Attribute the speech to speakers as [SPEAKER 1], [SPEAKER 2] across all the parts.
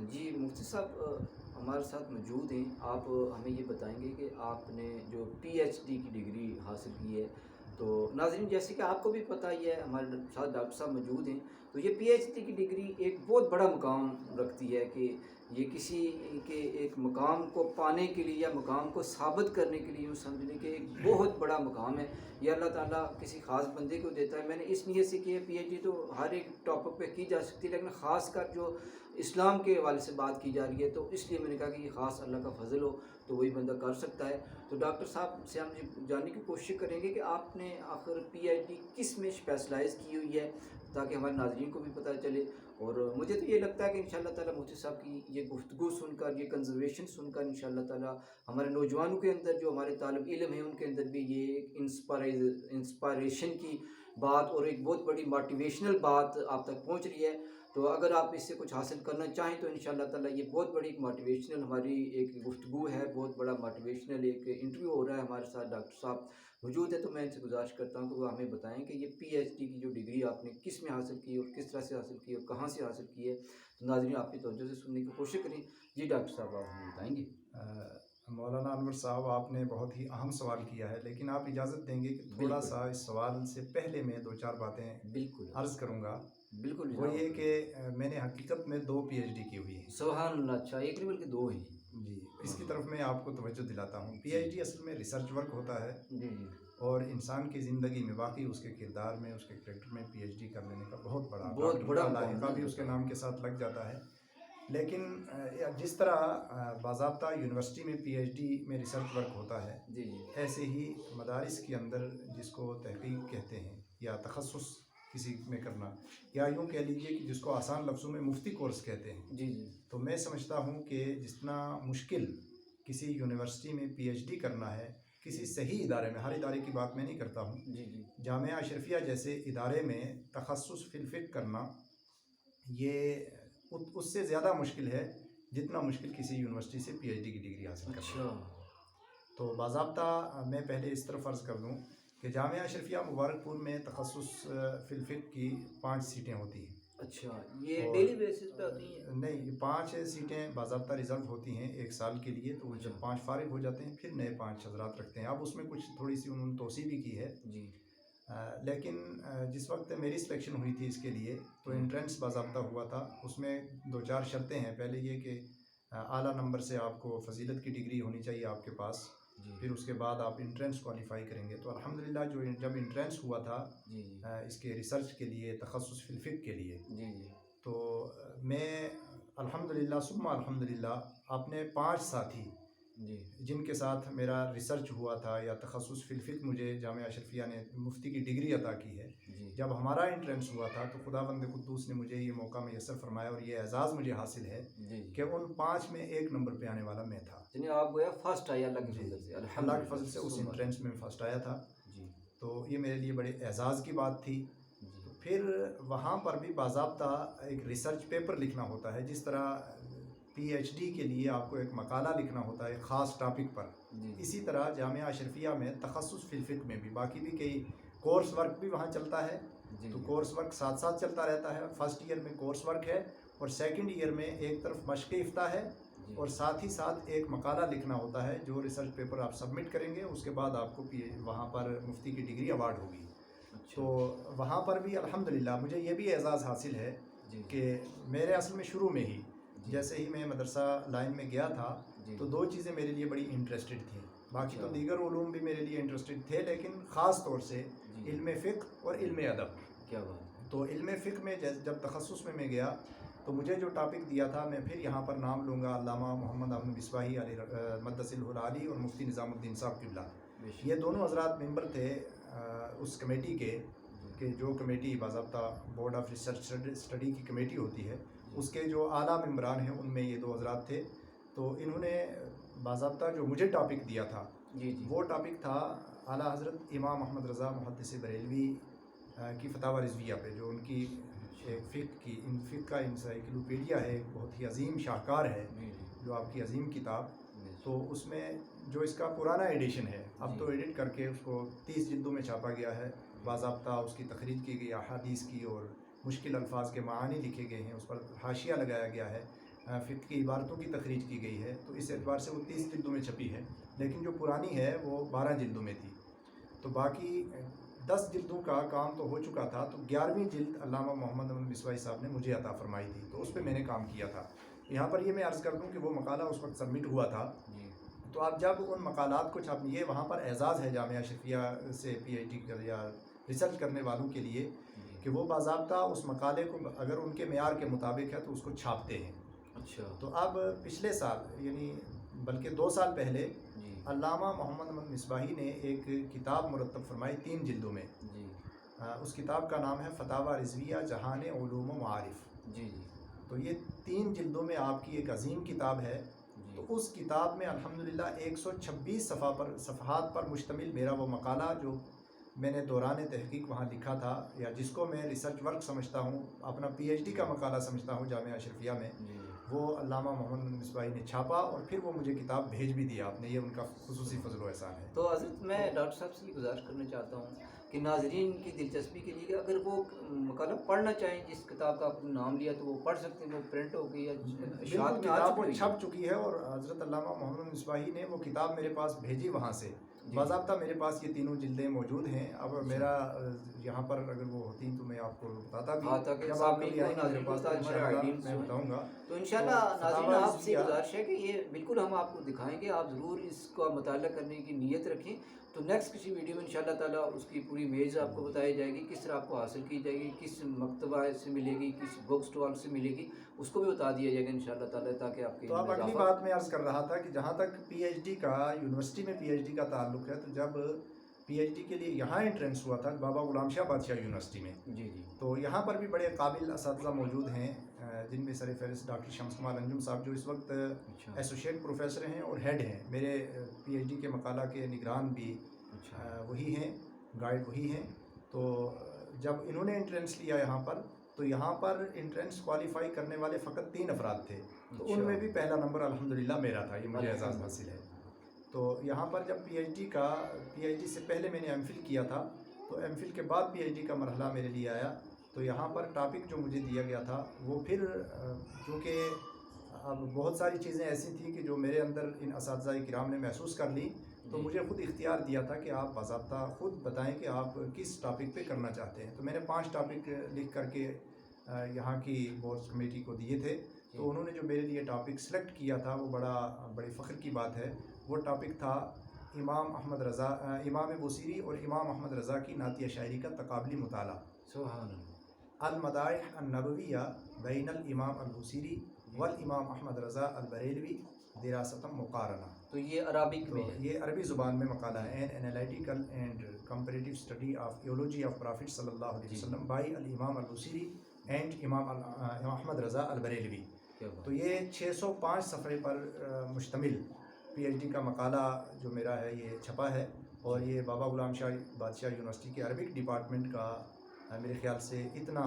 [SPEAKER 1] جی مفتی صاحب ہمارے ساتھ موجود ہیں۔ آپ ہمیں یہ بتائیں گے کہ آپ نے جو پی ایچ ڈی کی ڈگری حاصل کی ہے، تو ناظرین جیسے کہ آپ کو بھی پتہ ہی ہے، ہمارے ساتھ ڈاکٹر صاحب موجود ہیں، تو یہ پی ایچ ڈی کی ڈگری ایک بہت بڑا مقام رکھتی ہے کہ یہ کسی کے ایک مقام کو پانے کے لیے یا مقام کو ثابت کرنے کے لیے یوں سمجھنے کہ ایک بہت بڑا مقام ہے۔ یہ اللہ تعالیٰ کسی خاص بندے کو دیتا ہے۔ میں نے اس نیت سے کی ہے، پی ایچ ڈی تو ہر ایک ٹاپک پہ کی جا سکتی ہے، لیکن خاص کر جو اسلام کے حوالے سے بات کی جا رہی ہے، تو اس لیے میں نے کہا کہ یہ خاص اللہ کا فضل ہو تو وہی بندہ کر سکتا ہے۔ تو ڈاکٹر صاحب سے ہم یہ جاننے کی کوشش کریں گے کہ آپ نے آخر پی ایچ ڈی کس میں اسپیشلائز کی ہوئی ہے، تاکہ ہمارے ناظرین کو بھی پتہ چلے۔ اور مجھے تو یہ لگتا ہے کہ انشاءاللہ تعالیٰ مفتی صاحب کی یہ گفتگو سن کر، یہ کنزرویشن سن کر انشاءاللہ تعالیٰ ہمارے نوجوانوں کے اندر، جو ہمارے طالب علم ہیں، ان کے اندر بھی یہ ایک انسپائریشن کی بات اور ایک بہت بڑی موٹیویشنل بات آپ تک پہنچ رہی ہے۔ تو اگر آپ اس سے کچھ حاصل کرنا چاہیں تو انشاءاللہ تعالیٰ یہ بہت بڑی ایک موٹیویشنل ہماری ایک گفتگو ہے، بہت بڑا موٹیویشنل ایک انٹرویو ہو رہا ہے۔ ہمارے ساتھ ڈاکٹر صاحب موجود ہے، تو میں ان سے گزارش کرتا ہوں کہ وہ ہمیں بتائیں کہ یہ پی ایچ ڈی کی جو ڈگری آپ نے کس میں حاصل کی اور کس طرح سے حاصل کی اور کہاں سے حاصل کی ہے۔ تو ناظرین آپ کی توجہ سے سننے کی کوشش کریں۔ جی ڈاکٹر صاحب آپ ہمیں بتائیں گے۔
[SPEAKER 2] مولانا انور صاحب، آپ نے بہت ہی اہم سوال کیا ہے، لیکن آپ اجازت دیں گے کہ تھوڑا
[SPEAKER 1] بالکل
[SPEAKER 2] سا اس سوال سے پہلے میں دو چار باتیں
[SPEAKER 1] بالکل
[SPEAKER 2] عرض کروں گا۔
[SPEAKER 1] بالکل
[SPEAKER 2] وہ
[SPEAKER 1] جناب۔
[SPEAKER 2] یہ کہ میں نے حقیقت میں 2 پی ایچ ڈی کی ہوئی ہے۔
[SPEAKER 1] سبحان اللہ، اچھا ایک نہیں بلکہ دو ہیں۔
[SPEAKER 2] جی، اس کی طرف میں آپ کو توجہ دلاتا ہوں۔ پی
[SPEAKER 1] جی
[SPEAKER 2] ایچ ڈی اصل میں ریسرچ ورک ہوتا ہے،
[SPEAKER 1] جی جی
[SPEAKER 2] اور انسان کی زندگی میں واقعی اس کے کردار میں، اس کے کریکٹر میں پی ایچ ڈی کر لینے کا بہت بڑا
[SPEAKER 1] بہت
[SPEAKER 2] ڈاکٹر
[SPEAKER 1] بڑا
[SPEAKER 2] کا
[SPEAKER 1] مقام
[SPEAKER 2] لاحقہ بھی اس کے نام کے ساتھ لگ جاتا ہے۔ لیکن جس طرح باضابطہ یونیورسٹی میں پی ایچ ڈی میں ریسرچ ورک ہوتا ہے،
[SPEAKER 1] جی جی
[SPEAKER 2] ایسے ہی مدارس کے اندر جس کو تحقیق کہتے ہیں یا تخصص کسی میں کرنا، یا یوں کہہ لیجیے کہ جس کو آسان لفظوں میں مفتی کورس کہتے ہیں،
[SPEAKER 1] جی جی
[SPEAKER 2] تو میں سمجھتا ہوں کہ جتنا مشکل کسی یونیورسٹی میں پی ایچ ڈی کرنا ہے، کسی صحیح ادارے میں، ہر ادارے کی بات میں نہیں کرتا ہوں،
[SPEAKER 1] جی جی
[SPEAKER 2] جامعہ اشرفیہ جیسے ادارے میں تخصص فی الفقہ کرنا، یہ اس سے زیادہ مشکل ہے جتنا مشکل کسی یونیورسٹی سے پی ایچ ڈی کی ڈگری حاصل کرنا۔
[SPEAKER 1] اچھا
[SPEAKER 2] تو باضابطہ میں پہلے اس طرف عرض کر دوں کہ جامعہ اشرفیہ مبارک پور میں تخصص فی الفقہ کی 5 سیٹیں ہوتی ہیں،
[SPEAKER 1] اچھا، یہ
[SPEAKER 2] اور
[SPEAKER 1] ڈیلی بیسس پہ ہوتی ہیں؟
[SPEAKER 2] نہیں، یہ 5 سیٹیں باضابطہ ریزرو ہوتی ہیں 1 سال کے لیے، تو جب 5 فارغ ہو جاتے ہیں پھر نئے 5 حضرات رکھتے ہیں۔ اب اس میں کچھ تھوڑی سی انہوں نے توسیع بھی کی ہے،
[SPEAKER 1] جی
[SPEAKER 2] لیکن جس وقت میری سلیکشن ہوئی تھی اس کے لیے تو انٹرنس باضابطہ ہوا تھا۔ اس میں 2-4 شرطیں ہیں۔ پہلے یہ کہ اعلیٰ نمبر سے آپ کو فضیلت کی ڈگری ہونی چاہیے آپ کے پاس،
[SPEAKER 1] جی
[SPEAKER 2] پھر اس کے بعد آپ انٹرنس کوالیفائی کریں گے۔ تو الحمدللہ جب انٹرنس ہوا تھا
[SPEAKER 1] جی جی
[SPEAKER 2] اس کے ریسرچ کے لیے، تخصص فی الفقہ کے لیے،
[SPEAKER 1] جی جی
[SPEAKER 2] تو میں الحمدللہ ثم الحمدللہ اپنے 5 ساتھی
[SPEAKER 1] جی
[SPEAKER 2] جن کے ساتھ میرا ریسرچ ہوا تھا یا تخصص فی الفقہ مجھے جامعہ اشرفیہ نے مفتی کی ڈگری عطا کی ہے،
[SPEAKER 1] جی
[SPEAKER 2] جب ہمارا انٹرنس ہوا تھا تو خداوند قدوس نے مجھے یہ موقع میسر فرمایا اور یہ اعزاز مجھے حاصل ہے
[SPEAKER 1] جی
[SPEAKER 2] کہ ان 5 میں 1 نمبر پہ آنے والا میں تھا۔
[SPEAKER 1] یعنی آپ گویا فرسٹ آئے اللہ کے
[SPEAKER 2] جی،
[SPEAKER 1] فضل سے،
[SPEAKER 2] اللہ کے فضل سے اس انٹرنس میں فرسٹ آیا تھا،
[SPEAKER 1] جی
[SPEAKER 2] تو یہ میرے لیے بڑے اعزاز کی بات تھی۔
[SPEAKER 1] جی
[SPEAKER 2] تو پھر وہاں پر بھی باضابطہ ایک ریسرچ پیپر لکھنا ہوتا ہے، جس طرح پی ایچ ڈی کے لیے آپ کو ایک مقالہ لکھنا ہوتا ہے ایک خاص ٹاپک پر،
[SPEAKER 1] جی
[SPEAKER 2] اسی طرح جامعہ اشرفیہ میں تخصص فی الفقہ میں بھی باقی بھی کئی کورس ورک بھی وہاں چلتا ہے،
[SPEAKER 1] جی
[SPEAKER 2] تو کورس ورک ساتھ ساتھ چلتا رہتا ہے۔ فرسٹ ایئر میں کورس ورک ہے اور سیکنڈ ایئر میں ایک طرف مشق افتاح ہے،
[SPEAKER 1] جی
[SPEAKER 2] اور ساتھ ہی ساتھ ایک مقالہ لکھنا ہوتا ہے جو ریسرچ پیپر آپ سبمٹ کریں گے، اس کے بعد آپ کو وہاں پر مفتی کی ڈگری ایوارڈ ہوگی۔
[SPEAKER 1] اچھا
[SPEAKER 2] تو وہاں پر بھی الحمدللہ مجھے یہ بھی اعزاز حاصل ہے
[SPEAKER 1] جی
[SPEAKER 2] کہ میرے اصل میں شروع میں ہی
[SPEAKER 1] جی
[SPEAKER 2] جیسے ہی میں مدرسہ لائن میں گیا تھا
[SPEAKER 1] جی
[SPEAKER 2] تو 2 چیزیں میرے لیے بڑی انٹرسٹڈ تھیں، باقی تو
[SPEAKER 1] اچھا
[SPEAKER 2] دیگر علوم بھی میرے لیے انٹرسٹڈ تھے، لیکن خاص طور سے
[SPEAKER 1] جی
[SPEAKER 2] علم فقہ اور علم ادب۔
[SPEAKER 1] کیا بات ہے۔
[SPEAKER 2] تو علم فقہ میں جب تخصص میں گیا تو مجھے جو ٹاپک دیا تھا، میں پھر یہاں پر نام لوں گا علامہ محمد احمد مصباحی علیہ مدث العالی اور مفتی نظام الدین صاحب قبلہ،
[SPEAKER 1] بے شک۔
[SPEAKER 2] یہ دونوں حضرات ممبر تھے اس کمیٹی کے،
[SPEAKER 1] جی
[SPEAKER 2] کہ جو کمیٹی باضابطہ بورڈ آف ریسرچ اسٹڈی کی کمیٹی ہوتی ہے،
[SPEAKER 1] جی
[SPEAKER 2] اس کے جو اعلیٰ ممبران ہیں ان میں یہ 2 حضرات تھے۔ تو انہوں نے باضابطہ جو مجھے ٹاپک دیا تھا
[SPEAKER 1] جی جی
[SPEAKER 2] وہ ٹاپک تھا اعلیٰ حضرت امام احمد رضا محدث بریلوی کی فتاوی رضویہ پہ، جو ان کی ایک فقہ کا انسائکلوپیڈیا ہے، ایک بہت ہی عظیم شاہکار ہے،
[SPEAKER 1] جی جی
[SPEAKER 2] جو آپ کی عظیم کتاب۔
[SPEAKER 1] بے شک۔
[SPEAKER 2] تو اس میں جو اس کا پرانا ایڈیشن ہے، اب
[SPEAKER 1] جی
[SPEAKER 2] تو ایڈٹ کر کے اس کو 30 جلدوں میں چھاپا گیا ہے، باضابطہ اس کی تخریج کی گئی احادیث کی اور مشکل الفاظ کے معانی لکھے گئے ہیں، اس پر حاشیہ لگایا گیا ہے۔ फ़िक़्ह की इबारतों की तखरीज की गई है, तो इस एतबार से वो 30 जिल्दों में छपी है, लेकिन जो पुरानी है वो 12 जिल्दों में थी। तो बाकी 10 जिल्दों का काम तो हो चुका था, तो 11वीं जिल्द अल्लामा मोहम्मद अमीन मिसवाई साहब ने मुझे अता फ़रमाई थी, तो उस पे मैंने काम किया था। यहाँ पर ये मैं अर्ज़ कर दूँ कि वो मकाला उस वक्त सबमिट हुआ था, तो आप जब उन मकालात को छापिए, वहाँ पर एज़ाज़ है जामिया अशरफिया से PhD कर या रिसर्च करने वालों के लिए कि वो बाज़ाब्ता उस मकाले को अगर उनके मेयार के मुताबिक है तो उसको छापते हैं।
[SPEAKER 1] अच्छा।
[SPEAKER 2] तो अब पिछले साल यानी बल्कि 2 साल पहले अल्लामा मोहम्मद अमीन मिसबाही ने एक किताब मुरत्तब फरमाई 3 जिल्दों में। उस किताब का नाम है फ़तावा रिज़विया जहान उलूम व मारिफ़।
[SPEAKER 1] जी।
[SPEAKER 2] तो ये 3 जिल्दों में आपकी एक अजीम किताब है। तो उस किताब में अल्हम्दुलिल्लाह 126 सफ़हात पर मुश्तमिल मेरा वो मकाला जो मैंने दौरान तहकीक वहाँ लिखा था, या जिसको मैं रिसर्च वर्क समझता हूँ, अपना PhD का मकाला समझता हूँ जामिया अशरफिया में, वो अल्लामा मोहम्मद अमीन मिसबाही ने छापा और फिर वो मुझे किताब भेज भी दिया आपने। ये उनका खुसूसी फ़ज़ल व एहसान है।
[SPEAKER 1] तो हज़रत मैं डॉक्टर साहब से ये गुज़ारिश करना चाहता हूँ कि नाज़रीन की दिलचस्पी के लिए कि अगर वो मकाला पढ़ना चाहें, जिस किताब का आपने नाम लिया, तो वो पढ़ सकते हैं, वो प्रिंट हो गई या
[SPEAKER 2] बिल्कुल,
[SPEAKER 1] शाद में आ
[SPEAKER 2] किताब वो
[SPEAKER 1] चुकी
[SPEAKER 2] छप चुकी है और हज़रत अल्लामा मोहम्मद अमीन मिसबाही ने वो किताब मेरे पास भेजी वहाँ से। बाज़ाब्ता मेरे पास ये तीनों जिल्दें मौजूद हैं। अब मेरा यहाँ पर अगर वो होती तो मैं आपको बताता भी।
[SPEAKER 1] हाँ, ताकि
[SPEAKER 2] जब आप
[SPEAKER 1] सामने
[SPEAKER 2] कभी
[SPEAKER 1] को
[SPEAKER 2] आएंगे मेरे
[SPEAKER 1] नाज़रीन को
[SPEAKER 2] पास तो
[SPEAKER 1] हमारे
[SPEAKER 2] इंशाअल्लाह
[SPEAKER 1] आइडियंस
[SPEAKER 2] मैं बताऊँगा।
[SPEAKER 1] तो इंशाल्लाह नाज़रीन
[SPEAKER 2] फतावा
[SPEAKER 1] आपसे
[SPEAKER 2] रिज़विया
[SPEAKER 1] गुज़ारिश है कि ये बिल्कुल हम आपको दिखाएंगे, आप ज़रूर इसका मुताला करने की नीयत रखें। तो नेक्स्ट किसी वीडियो में इंशाल्लाह ताला उसकी पूरी इमेज आपको बताई जाएगी, किस तरह आपको हासिल की जाएगी, किस मकतबा से मिलेगी, किस बुक स्टॉल से मिलेगी, उसको भी बता दिया जाएगा इंशाल्लाह ताला, ताकि आपके
[SPEAKER 2] तो अब अगली बात मैं अर्ज़ कर रहा था कि जहाँ तक PhD का यूनिवर्सिटी में PhD का ताल्लुक़ है, तो जब PhD के लिए यहाँ एंट्रेंस हुआ था बाबा गुलाम शाह बादशाह यूनिवर्सिटी में।
[SPEAKER 1] जी।
[SPEAKER 2] तो यहाँ पर भी बड़े काबिल असातिज़ा मौजूद हैं, जिनमें सरफ़हरिस्त डॉक्टर शम्स कमाल अंजुम साहब जो इस वक्त एसोसिएट प्रोफेसर हैं और हेड हैं। मेरे PhD के मकाला के निगरान भी वही हैं, गाइड वही हैं। तो जब इन्होंने एंट्रेंस लिया यहाँ पर, तो यहाँ पर एंट्रेंस क्वालिफ़ाई करने वाले फ़कत 3 अफराद थे, तो उनमें भी पहला नंबर अल्हम्दुलिल्लाह मेरा था, ये मुझे एज़ाज़ हासिल है। तो यहाँ पर जब PhD से पहले मैंने MPhil किया था, तो MPhil के बाद PhD का मरहला मेरे लिए आया। तो यहाँ पर टॉपिक जो मुझे दिया गया था वो फिर चूँकि अब बहुत सारी चीज़ें ऐसी थी कि जो मेरे अंदर इन असातिज़ा किराम ने महसूस कर ली, तो मुझे ख़ुद इख्तियार दिया था कि आप बाज़ाब्ता ख़ुद बताएं कि आप किस टॉपिक पे करना चाहते हैं। तो मैंने 5 टॉपिक लिख करके यहाँ की बोर्ड कमेटी को दिए थे। तो उन्होंने जो मेरे लिए टॉपिक सेलेक्ट किया था वो बड़ी फ़ख्र की बात है। वो टॉपिक था इमाम बुसीरी और इमाम अहमद रज़ा की नातिया शायरी का तक़ाबली मुताला।
[SPEAKER 1] सुभान
[SPEAKER 2] अल-मदाइह अन-नबविया बैनल इमाम अल-बुसीरी वल इमाम अहमद रज़ा अल-बरेलवी दिरासतम मुक़ारना।
[SPEAKER 1] तो ये अरबिक में
[SPEAKER 2] ये अरबी ज़ुबान में मकाला है। An analytical and comparative study of theology of profit सल्लल्लाहु अलैहि वसल्लम बाय अल इमाम अल-बुसीरी एंड इमाम अहमद रज़ा अल-बरेलवी। तो ये 605 सफ़े पर मुश्तमिल PhD का मकाला जो मेरा है ये छपा है, और ये बाबा गुलाम शाह बादशाह यूनिवर्सिटी के अरबिक डिपार्टमेंट का मेरे ख़्याल से इतना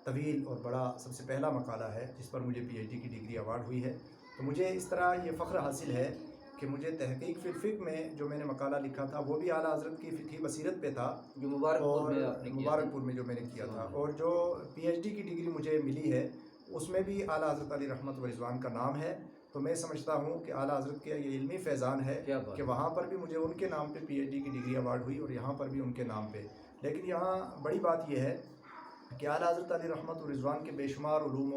[SPEAKER 2] तवील और बड़ा सबसे पहला मकाला है जिस पर मुझे PhD की डिग्री अवार्ड हुई है। तो मुझे इस तरह ये फ़ख्र हासिल है कि मुझे तहक़ीक़ फ़िक़्ह में जो मैंने मकाला लिखा था वो भी आला हज़रत की फ़िक़ही बसीरत पे था,
[SPEAKER 1] जो मुबारकपुर
[SPEAKER 2] में जो मैंने किया था। और जो PhD की डिग्री मुझे मिली है उसमें भी आला हज़रत अली रहमत व रिज़वान का नाम है। तो मैं समझता हूँ कि आला हज़रत के ये इल्मी फैज़ान है कि वहाँ पर भी मुझे उनके नाम पे PhD की डिग्री अवार्ड हुई और यहाँ पर भी उनके नाम पे। लेकिन यहाँ बड़ी बात यह है कि आला हज़रत अली रहमत व रिज़वान के बेशुमार उलूम व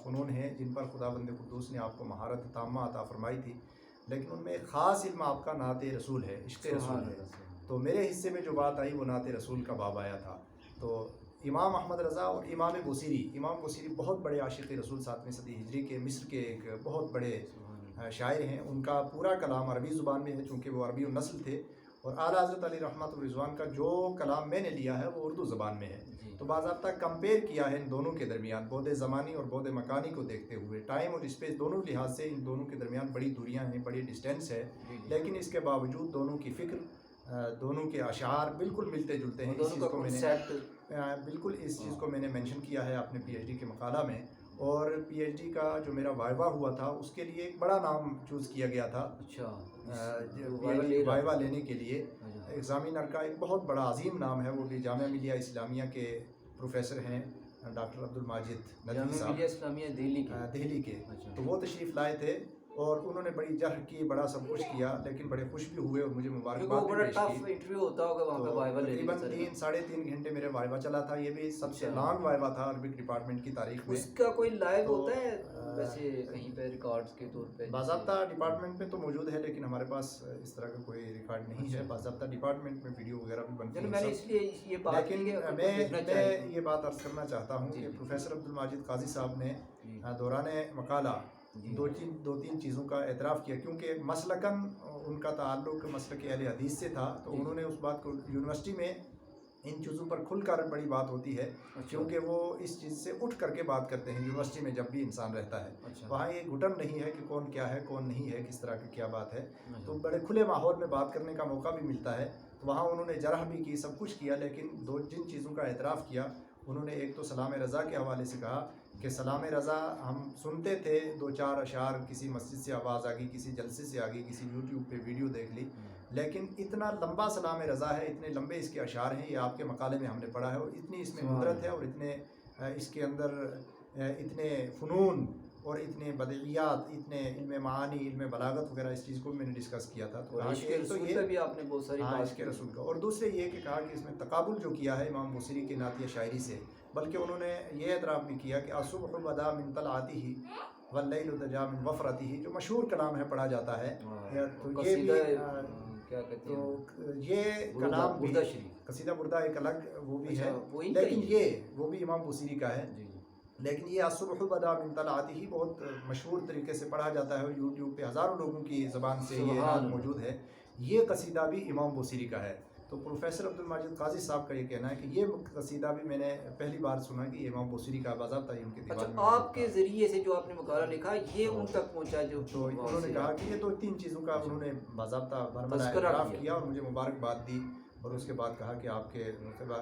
[SPEAKER 2] फ़नून हैं जिन पर खुदावंद कुद्दूस ने आपको महारत ताम्मा अता फ़रमाई थी, लेकिन उनमें एक ख़ास इल्म आपका नाते रसूल है, इश्क़े रसूल है। तो मेरे हिस्से में जो बात आई वो नाते रसूल का बाब आया था। तो इमाम अहमद रज़ा और इमाम बुसीरी बहुत बड़े आशिक़ रसूल 7वीं सदी हिजरी के मिस्र के एक बहुत बड़े शायर हैं। उनका पूरा कलाम अरबी ज़ुबान में है चूँकि वो अरबी नस्ल थे, और आला हज़रत अली रहमत व रिज़वान का जो कलाम मैंने लिया है वो उर्दू ज़बान में है। तो बाज़ाब्ता कंपेयर किया है इन दोनों के दरमियान, बौदे ज़मानी और बौदे मकानी को देखते हुए, टाइम और स्पेस दोनों लिहाज से इन दोनों के दरमियान बड़ी दूरियाँ हैं, बड़ी डिस्टेंस है, लेकिन इसके बावजूद दोनों की फ़िक्र, दोनों के अशार बिल्कुल मिलते जुलते हैं। इस चीज़ को मैंने मेंशन किया है अपने PhD के मकाला में। और PhD का जो मेरा वाइवा हुआ था उसके लिए एक बड़ा नाम चूज़ किया गया था। वाइवा लेने के लिए एग्ज़ामिनर का एक बहुत बड़ा अजीम नाम है, वो भी जामिया मिलिया इस्लामिया के प्रोफेसर हैं डॉक्टर अब्दुल माजिद नदवी
[SPEAKER 1] जामिया
[SPEAKER 2] साहब
[SPEAKER 1] मिलिया इस्लामिया दिल्ली की।
[SPEAKER 2] दिल्ली के,
[SPEAKER 1] अच्छा।
[SPEAKER 2] तो वो तशरीफ़ लाए थे और उन्होंने बड़ी जर्ह की, बड़ा सब कुछ किया, लेकिन बड़े खुश भी हुए और मुझे
[SPEAKER 1] क्योंकि वो
[SPEAKER 2] मुबारकबाद भी
[SPEAKER 1] बड़ा
[SPEAKER 2] पेश
[SPEAKER 1] टफ
[SPEAKER 2] की।
[SPEAKER 1] इंटरव्यू होता होगा वहाँ पे
[SPEAKER 2] तो
[SPEAKER 1] वाइवा लेने
[SPEAKER 2] तकरीबन
[SPEAKER 1] का सर।
[SPEAKER 2] 3 साढ़े 3 घंटे मेरे वाइवा चला था, ये भी सबसे
[SPEAKER 1] अच्छा।
[SPEAKER 2] लॉन्ग वाइवा था अरबिक डिपार्टमेंट की तारीख में।
[SPEAKER 1] उसका कोई लाइव
[SPEAKER 2] तो,
[SPEAKER 1] होता है वैसे कहीं पे रिकॉर्ड्स के तौर पे?
[SPEAKER 2] बाज़ाब्ता डिपार्टमेंट में तो मौजूद है, लेकिन हमारे पास इस तरह का कोई रिकॉर्ड नहीं है।
[SPEAKER 1] अच्छा।
[SPEAKER 2] बाज़ाब्ता डिपार्टमेंट में वीडियो वगैरह भी बनती
[SPEAKER 1] चलो
[SPEAKER 2] है
[SPEAKER 1] मैंने
[SPEAKER 2] सब।
[SPEAKER 1] इसलिए ये बात की
[SPEAKER 2] लेकिन
[SPEAKER 1] कि अगर कोई
[SPEAKER 2] मैं
[SPEAKER 1] देखना चाहे तो।
[SPEAKER 2] ये बात अर्ज़ करना चाहता हूँ
[SPEAKER 1] जी,
[SPEAKER 2] कि
[SPEAKER 1] जी।
[SPEAKER 2] प्रोफेसर अब्दुल माजिद काजी साहब ने
[SPEAKER 1] जी।
[SPEAKER 2] दौरान मकाला
[SPEAKER 1] जी।
[SPEAKER 2] दो तीन चीज़ों का एतराफ़ किया, क्योंकि मसलकन उनका ताल्लुक मसलक अहले हदीस से था, तो
[SPEAKER 1] जी।
[SPEAKER 2] उन्होंने उस बात को यूनिवर्सिटी में इन चीज़ों पर खुलकर बड़ी बात होती है,
[SPEAKER 1] अच्छा।
[SPEAKER 2] क्योंकि वो इस चीज़ से उठ करके बात करते हैं यूनिवर्सिटी में जब भी इंसान रहता है।
[SPEAKER 1] अच्छा।
[SPEAKER 2] वहाँ ये घुटन नहीं है कि कौन क्या है कौन नहीं है, किस तरह की क्या बात है,
[SPEAKER 1] अच्छा।
[SPEAKER 2] तो बड़े खुले माहौल में बात करने का मौका भी मिलता है। तो वहाँ उन्होंने जरह भी की, सब कुछ किया, लेकिन जिन चीज़ों का एतराफ़ किया उन्होंने, एक तो सलाम रज़ा के हवाले से कहा कि सलाम रज़ा हम सुनते थे, 2-4 अशार किसी मस्जिद से आवाज़ आ गई, किसी जलसे से आ गई, किसी यूट्यूब पे वीडियो देख ली, लेकिन इतना लंबा सलाम रज़ा है, इतने लंबे इसके अशार हैं, ये आपके मकाले में हमने पढ़ा है, और इतनी इसमें कुदरत है, और इतने इसके अंदर इतने फ़नून और इतने बदइयात, इतने इल्म मानी, इल्म बलागत वगैरह, इस चीज़ को मैंने डिस्कस किया था। तो
[SPEAKER 1] और
[SPEAKER 2] कहा
[SPEAKER 1] इश्क़
[SPEAKER 2] कि तो
[SPEAKER 1] रसूल
[SPEAKER 2] ये
[SPEAKER 1] पे भी आपने बहुत सारी
[SPEAKER 2] हाँ,
[SPEAKER 1] बात
[SPEAKER 2] इश्क़
[SPEAKER 1] की।
[SPEAKER 2] रसूल का, और दूसरे ये कि कहा कि इसमें तकाबुल जो किया है इमाम बुसीरी की नातिया शायरी से, बल्कि उन्होंने ये एतराफ़ भी किया कि असुब्ह बदा मिन तलआतिही वल्लैलु दजा मिन वफ़रतिही, जो मशहूर कलाम है, पढ़ा जाता है। तो ये भी
[SPEAKER 1] क्या कहते
[SPEAKER 2] तो
[SPEAKER 1] हैं,
[SPEAKER 2] ये कलाम भी,
[SPEAKER 1] बुर्दा शरीफ।
[SPEAKER 2] कसीदा बुर्दा एक अलग वो भी
[SPEAKER 1] अच्छा,
[SPEAKER 2] है,
[SPEAKER 1] वो इनका
[SPEAKER 2] लेकिन
[SPEAKER 1] ही है?
[SPEAKER 2] ये वो भी इमाम बुसीरी का है।
[SPEAKER 1] जी।
[SPEAKER 2] लेकिन ये असुब्ह बदा मिन तलआतिही बहुत मशहूर तरीके से पढ़ा जाता है, और यूट्यूब पे हज़ारों लोगों की ज़बान से ये नात मौजूद है। ये कसीदा भी इमाम बुसीरी का है। तो प्रोफेसर अब्दुल माजिद काजी साहब का ये कहना है कि ये कसीदा भी मैंने पहली बार सुना कि इमाम बुसीरी का बाज़ाब्ता ही उनके दीवान में
[SPEAKER 1] अच्छा, आपके ज़रिए से जो आपने मकाला लिखा ये उन तक पहुंचा, जो
[SPEAKER 2] तो उन्होंने कहा कि ये 2-3 चीज़ों का उन्होंने बाज़ाब्ता बरमला
[SPEAKER 1] तज़किरा
[SPEAKER 2] एतराफ़
[SPEAKER 1] किया।
[SPEAKER 2] किया, और मुझे मुबारकबाद दी, और उसके बाद कहा कि आपके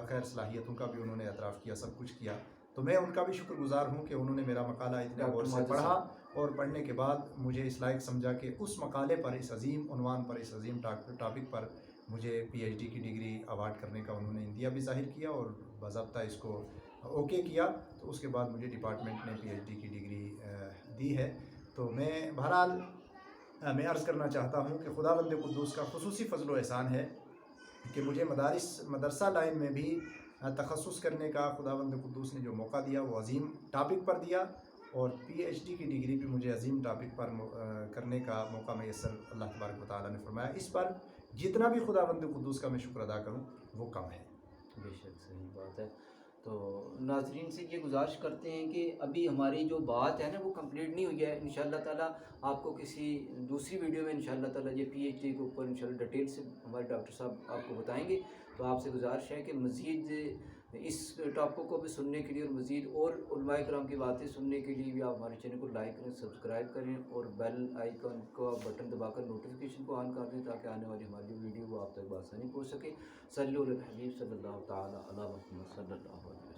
[SPEAKER 2] खैर सलाहियतों का भी उन्होंने एतराफ़ किया, सब कुछ किया। तो मैं उनका भी शुक्रगुज़ार हूँ कि उन्होंने मेरा मकाला इतने गौर से पढ़ा, और पढ़ने के बाद मुझे इस लायक समझा कि उस मकाले पर, इस अज़ीम उन्वान पर, इस अज़ीम टॉपिक पर मुझे PhD की डिग्री अवार्ड करने का उन्होंने इंदिया भी ज़ाहिर किया, और बाज़ाब्ता इसको ओके किया। तो उसके बाद मुझे डिपार्टमेंट ने PhD की डिग्री दी है। तो मैं बहरहाल मैं अर्ज़ करना चाहता हूँ कि खुदावंद कुद्दूस का खुसूसी फ़ज़ल व एहसान है कि मुझे मदरसा लाइन में भी तखस्सुस करने का खुदावंद कुद्दूस ने जो मौका दिया, वो अज़ीम टॉपिक पर दिया, और PhD की डिग्री भी मुझे अज़ीम टॉपिक पर करने का मौका मैसर अल्लाह तबारक व तआला ने फरमाया। इस पर जितना भी खुदावंद कुद्दूस का मैं शुक्र अदा करूँ वो कम है।
[SPEAKER 1] बेशक सही बात है। तो नाज़रीन से ये गुजारिश करते हैं कि अभी हमारी जो बात है ना वो कंप्लीट नहीं हुई है। इंशाअल्लाह ताला आपको किसी दूसरी वीडियो में इंशाअल्लाह ताला ये PhD के ऊपर इंशाअल्लाह डिटेल से हमारे डॉक्टर साहब आपको बताएंगे। तो आपसे गुजारिश है कि मज़ीद इस टॉपिक को भी सुनने के लिए, और मज़ीद और उलमाए किराम की बातें सुनने के लिए भी आप हमारे चैनल को लाइक करें, सब्सक्राइब करें, और बेल आइकन का बटन दबाकर नोटिफिकेशन को ऑन कर दें, ताकि आने वाली हमारी वीडियो वो आप तक बआसानी पहुँच सके। सल्लल्लाहु अलैहि वसल्लम सल्लल्लाहु तआला अला मुहम्मद सल्लल्लाहु अलैहि वसल्लम।